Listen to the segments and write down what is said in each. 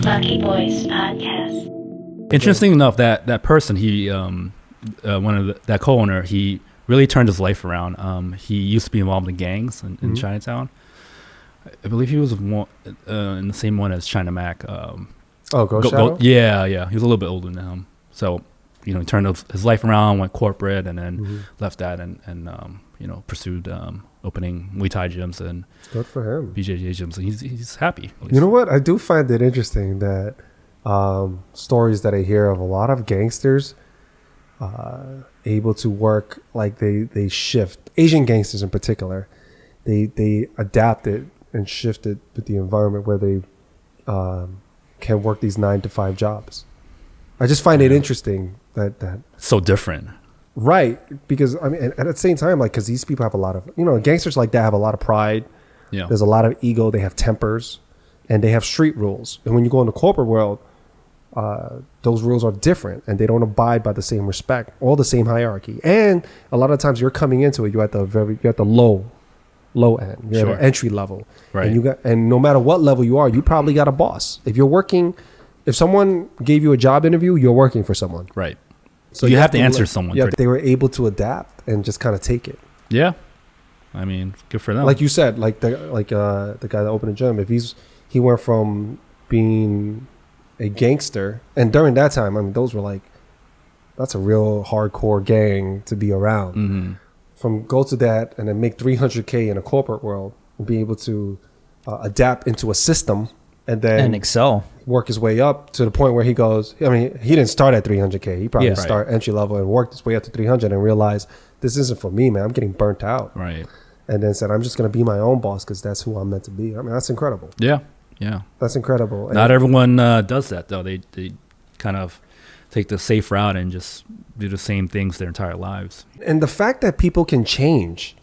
Lucky Boys Podcast. Interesting enough, that person, he that co-owner, he really turned his life around. He used to be involved in gangs in Chinatown. I believe he was in the same one as China Mac. Ghost Shadow? Yeah. He was a little bit older than him. So, he turned his life around, went corporate, and then left that and pursued opening Muay Thai gyms and good for him. BJJ gyms. And he's happy. You know what? I do find it interesting that stories that I hear of a lot of gangsters able to work, like they shift. Asian gangsters in particular, they adapted and shifted with the environment where they can work these 9-to-5 jobs. I just find it interesting that so different. Right, because I mean, at the same time, like, because these people have a lot of, gangsters like that have a lot of pride. Yeah, there's a lot of ego. They have tempers, and they have street rules. And when you go in the corporate world, those rules are different, and they don't abide by the same respect or the same hierarchy. And a lot of times, you're coming into it, you're at the low end, you're at the entry level, right? And no matter what level you are, you probably got a boss. If someone gave you a job interview, you're working for someone, right? So you have to answer someone. Yeah, they were able to adapt and just kind of take it. Yeah, I mean, good for them. Like you said, the guy that opened a gym. If he went from being a gangster, and during that time, I mean, that's a real hardcore gang to be around. Mm-hmm. From go to that and then make $300K in a corporate world and be able to adapt into a system and then excel, work his way up to the point where he goes. I mean, he didn't start at $300K. He probably start entry level and worked his way up to 300 and realized this isn't for me, man. I'm getting burnt out. Right. And then said, I'm just going to be my own boss because that's who I'm meant to be. I mean, that's incredible. Yeah. That's incredible. Not everyone does that, though. They kind of take the safe route and just do the same things their entire lives. And the fact that people can change,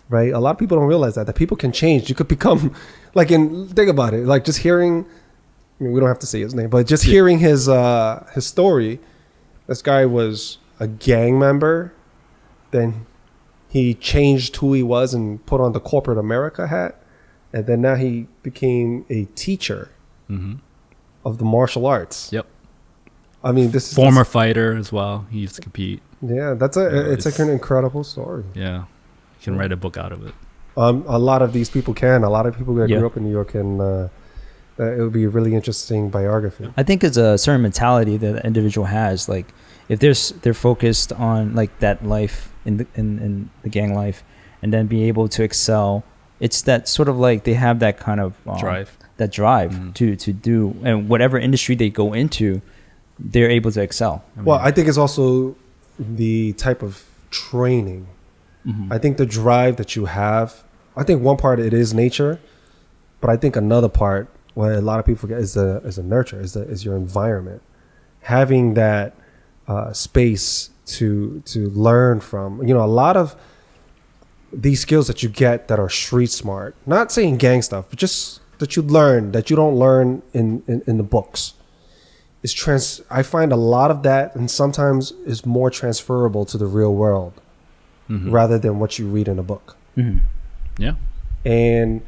right? A lot of people don't realize that people can change. You could become, think about it, like just hearing, I mean, we don't have to say his name, but just hearing his story. This guy was a gang member. Then he changed who he was and put on the corporate America hat. And then now he became a teacher of the martial arts. Yep. I mean, this is former fighter as well. He used to compete. Yeah, it's like an incredible story. Yeah, you can write a book out of it. A lot of these people can. A lot of people that grew up in New York can. It would be a really interesting biography. I think it's a certain mentality that the individual has. Like, if they're focused on like that life in the gang life, and then be able to excel. It's that sort of like they have that kind of drive. That drive to do, and whatever industry they go into, they're able to excel. I think it's also the type of training. I think the drive that you have. I think one part it is nature, but I think another part, what a lot of people forget, is the nurture, is your environment. Having that space to learn from. A lot of these skills that you get that are street smart. Not saying gang stuff, but just that you learn that you don't learn in the books. I find a lot of that, and sometimes is more transferable to the real world rather than what you read in a book. Yeah. And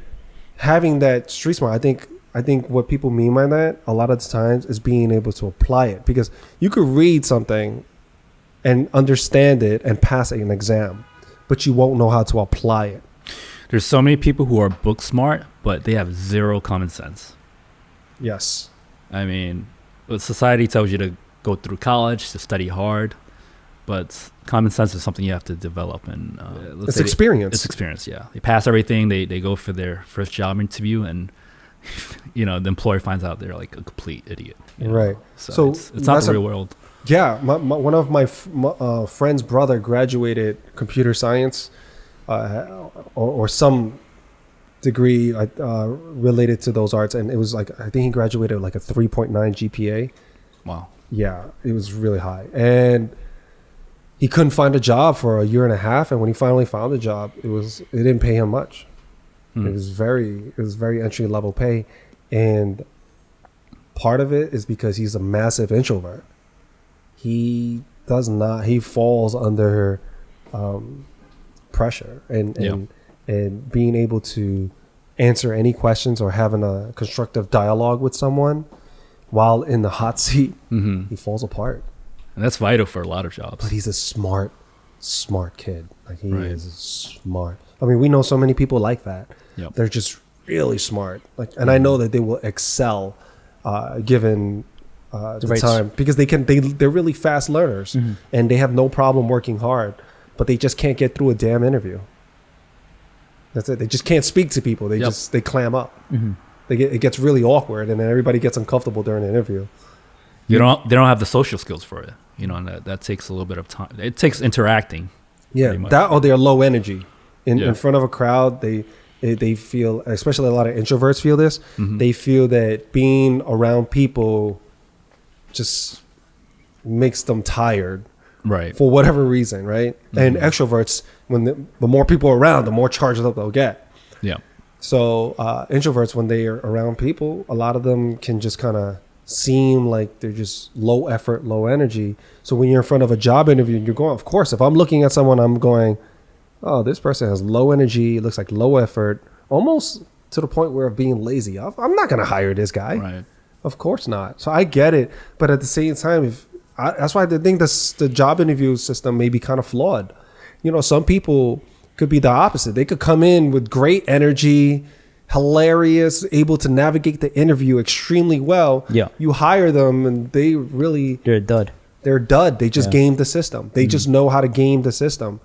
having that street smart, I think what people mean by that a lot of the times is being able to apply it, because you could read something and understand it and pass an exam, but you won't know how to apply it. There's so many people who are book smart, but they have zero common sense. Yes. I mean, society tells you to go through college, to study hard, but common sense is something you have to develop. And it's experience. It's experience, yeah. They pass everything. They go for their first job interview, and the employer finds out they're like a complete idiot. Right. So it's not the real world. Yeah, one of my friend's brother graduated computer science or some degree related to those arts, and it was like, I think he graduated like a 3.9 GPA. Wow. Yeah, it was really high, and he couldn't find a job for a year and a half. And when he finally found a job, it didn't pay him much. It was very entry level pay, and part of it is because he's a massive introvert. He falls under pressure and being able to answer any questions or having a constructive dialogue with someone while in the hot seat, Mm-hmm. he falls apart. And that's vital for a lot of jobs. But he's a smart kid. Like he Right. is smart. I mean, we know so many people like that. Yep. They're just really smart. Like, and I know that they will excel, given the right time, because they're really fast learners, and they have no problem working hard, but they just can't get through a damn interview. That's it. They just can't speak to people. They clam up. Mm-hmm. It gets really awkward, and then everybody gets uncomfortable during the interview. They don't have the social skills for it, you know, and that takes a little bit of time. It takes interacting. Yeah, pretty much. that or they're low energy Yeah. in front of a crowd. They feel, especially a lot of introverts feel this. Mhm. They feel that being around people just makes them tired Right. for whatever reason, right? And extroverts, when the more people are around, the more charged up they'll get. Yeah. So introverts, when they are around people, a lot of them can just kind of seem like they're just low effort, low energy. So when you're in front of a job interview, you're going, of course, if I'm looking at someone, I'm going, oh, this person has low energy, it looks like low effort, almost to the point where of being lazy. I'm not going to hire this guy. Right. Of course not. So I get it. But at the same time, that's why I think the job interview system may be kind of flawed. You know, some people could be the opposite. They could come in with great energy, hilarious, able to navigate the interview extremely well. Yeah. You hire them and They're a dud. they're dud. They just Yeah. game the system. They just know how to game the system.